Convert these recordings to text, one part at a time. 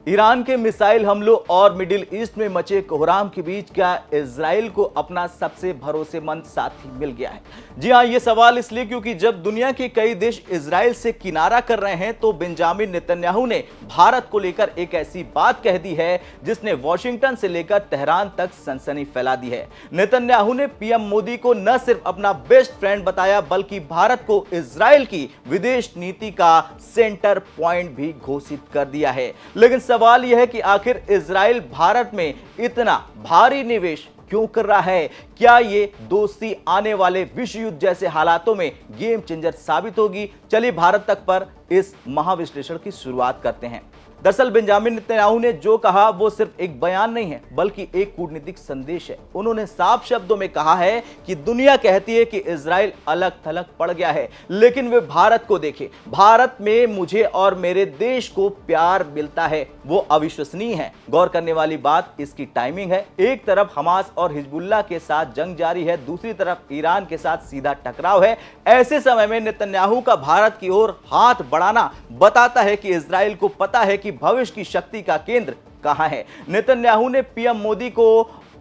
Iran के missile हमलों और मिडिल ईस्ट में मचे कोहराम के बीच क्या इजराइल को अपना सबसे भरोसेमंद साथी मिल गया है? जी हां, यह सवाल इसलिए क्योंकि जब दुनिया के कई देश इजराइल से किनारा कर रहे हैं तो बेंजामिन नेतन्याहू ने भारत को लेकर एक ऐसी बात कह दी है जिसने वॉशिंगटन से लेकर तेहरान तक सनसनी फैला दी है। नेतन्याहू ने पीएम मोदी को न सिर्फ अपना बेस्ट फ्रेंड बताया बल्कि भारत को इजराइल की विदेश नीति का सेंटर पॉइंट भी घोषित कर दिया है। लेकिन सवाल यह है कि आखिर इजराइल भारत में इतना भारी निवेश क्यों कर रहा है? क्या ये दोस्ती आने वाले विश्व युद्ध जैसे हालातों में गेम चेंजर साबित होगी? चलिए भारत तक पर इस महाविश्लेषण की शुरुआत करते हैं। दरअसल बेंजामिन नेतन्याहू ने जो कहा वो सिर्फ एक बयान नहीं है बल्कि एक कूटनीतिक संदेश है। उन्होंने साफ शब्दों में कहा है कि दुनिया कहती है कि इजराइल अलग थलग पड़ गया है, लेकिन वे भारत को देखें। भारत में मुझे और मेरे देश को प्यार मिलता है, वो अविश्वसनीय है। गौर करने वाली बात इसकी टाइमिंग है। एक तरफ हमास और हिजबुल्लाह के साथ जंग जारी है, दूसरी तरफ ईरान के साथ सीधा टकराव है। ऐसे समय में नेतन्याहू का भारत की ओर हाथ बढ़ाना बताता है कि इजराइल को पता है कि भविष्य की शक्ति का केंद्र कहां है। नेतन्याहू ने पीएम मोदी को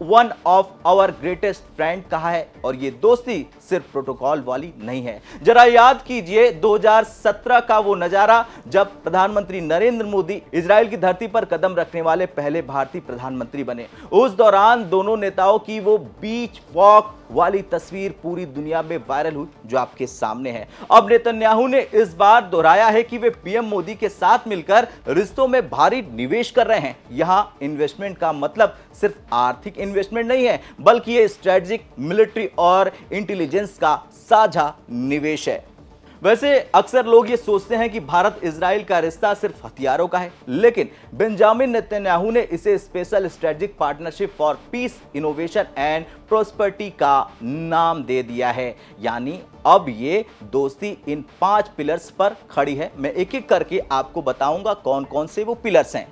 one of our greatest friend कहा है और यह दोस्ती सिर्फ प्रोटोकॉल वाली नहीं है। जरा याद कीजिए 2017 का वो नजारा जब प्रधानमंत्री नरेंद्र मोदी इजराइल की धरती पर कदम रखने वाले पहले भारतीय प्रधानमंत्री बने। उस दौरान दोनों नेताओं की वो बीच वॉक वाली तस्वीर पूरी दुनिया में वायरल हुई जो आपके सामने है। अब नेतन्याहू ने इस बार दोहराया है कि वे पीएम मोदी के साथ मिलकर रिश्तों में भारी निवेश कर रहे हैं। यहां इन्वेस्टमेंट का मतलब सिर्फ आर्थिक इन्वेस्टमेंट नहीं है बल्कि ये स्ट्रेटेजिक, मिलिट्री और इंटेलिजेंस का साझा निवेश है। वैसे अक्सर लोग ये सोचते हैं कि भारत इजराइल का रिश्ता सिर्फ हथियारों का है, लेकिन बेंजामिन नेतन्याहू ने इसे special strategic partnership for piece, innovation and prosperity का नाम दे दिया है। यानी अब ये दोस्ती इन 5 पिलर्स पर खड़ी है। मैं एक एक करके आपको बताऊंगा कौन कौन से वो पिलर्स हैं।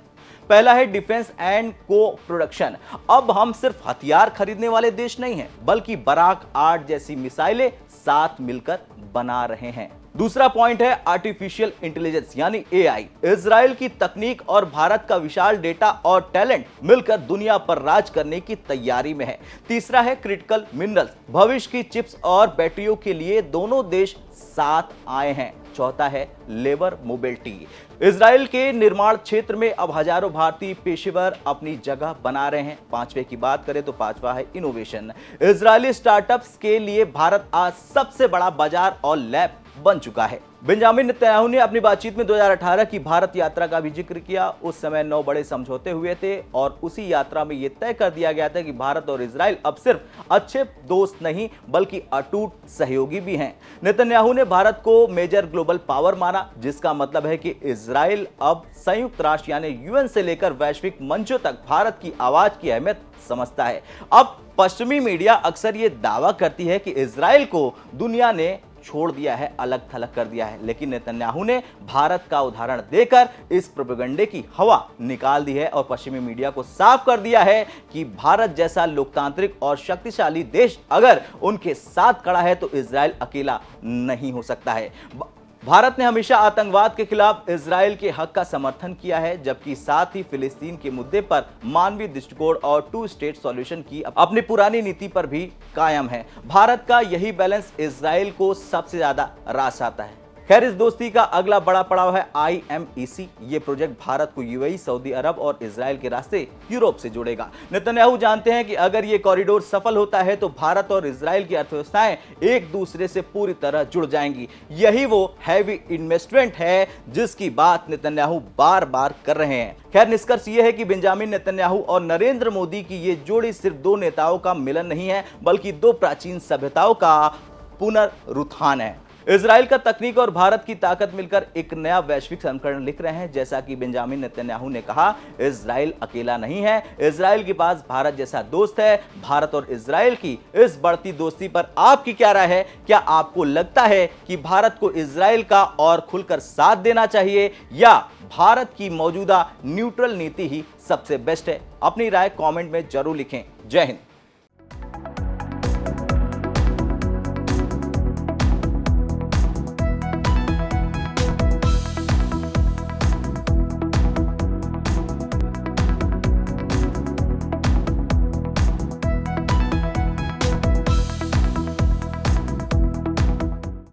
पहला है डिफेंस एंड को प्रोडक्शन। अब हम सिर्फ हथियार खरीदने वाले देश नहीं हैं बल्कि बराक 8 जैसी मिसाइलें साथ मिलकर बना रहे हैं। दूसरा पॉइंट है आर्टिफिशियल इंटेलिजेंस यानी एआई। इजराइल की तकनीक और भारत का विशाल डेटा और टैलेंट मिलकर दुनिया पर राज करने की तैयारी में है। तीसरा है क्रिटिकल मिनरल्स। भविष्य की चिप्स और बैटरियों के लिए दोनों देश साथ आए हैं। चौथा है लेबर मोबिलिटी। इजराइल के निर्माण क्षेत्र में अब हजारों भारतीय पेशेवर अपनी जगह बना रहे हैं। पांचवे की बात करें तो पांचवा है इनोवेशन। इजरायली स्टार्टअप्स के लिए भारत आज सबसे बड़ा बाजार और लैब बन चुका है। बेंजामिन नेतन्याहू ने अपनी बातचीत में 2018 की भारत यात्रा का भी जिक्र किया। उस समय 9 बड़े समझौते हुए थे और उसी यात्रा में यह तय कर दिया गया था कि भारत और इजराइल अब सिर्फ अच्छे दोस्त नहीं बल्कि अटूट सहयोगी भी हैं। नेतन्याहू ने भारत को मेजर ग्लोबल पावर माना, जिसका मतलब है कि इजराइल अब संयुक्त राष्ट्र यानी यूएन से लेकर वैश्विक मंचों तक भारत की आवाज की अहमियत समझता है। अब पश्चिमी मीडिया अक्सर ये दावा करती है कि इजराइल को दुनिया ने छोड़ दिया है, अलग थलग कर दिया है, लेकिन नेतन्याहू ने भारत का उदाहरण देकर इस प्रोपेगेंडे की हवा निकाल दी है और पश्चिमी मीडिया को साफ कर दिया है कि भारत जैसा लोकतांत्रिक और शक्तिशाली देश अगर उनके साथ खड़ा है तो इजराइल अकेला नहीं हो सकता है। भारत ने हमेशा आतंकवाद के खिलाफ इजराइल के हक का समर्थन किया है, जबकि साथ ही फिलिस्तीन के मुद्दे पर मानवीय दृष्टिकोण और 2 स्टेट सॉल्यूशन की अपनी पुरानी नीति पर भी कायम है। भारत का यही बैलेंस इजराइल को सबसे ज्यादा रास आता है। खैर, इस दोस्ती का अगला बड़ा पड़ाव है IMEC। ये प्रोजेक्ट भारत को यूएई, सऊदी अरब और इजराइल के रास्ते यूरोप से जोड़ेगा। नेतन्याहू जानते हैं कि अगर ये कॉरिडोर सफल होता है तो भारत और इजराइल की अर्थव्यवस्थाएं एक दूसरे से पूरी तरह जुड़ जाएंगी। यही वो हैवी इन्वेस्टमेंट है जिसकी बात नेतन्याहू बार बार कर रहे हैं। खैर, निष्कर्ष ये है कि बेंजामिन नेतन्याहू और नरेंद्र मोदी की ये जोड़ी सिर्फ 2 नेताओं का मिलन नहीं है बल्कि 2 प्राचीन सभ्यताओं का पुनरुत्थान है। इजराइल का तकनीक और भारत की ताकत मिलकर एक नया वैश्विक समीकरण लिख रहे हैं। जैसा कि बेंजामिन नेतन्याहू ने कहा, इजराइल अकेला नहीं है, इजराइल के पास भारत जैसा दोस्त है। भारत और इजराइल की इस बढ़ती दोस्ती पर आपकी क्या राय है? क्या आपको लगता है कि भारत को इजराइल का और खुलकर साथ देना चाहिए या भारत की मौजूदा न्यूट्रल नीति ही सबसे बेस्ट है? अपनी राय कमेंट में जरूर लिखें। जय हिंद।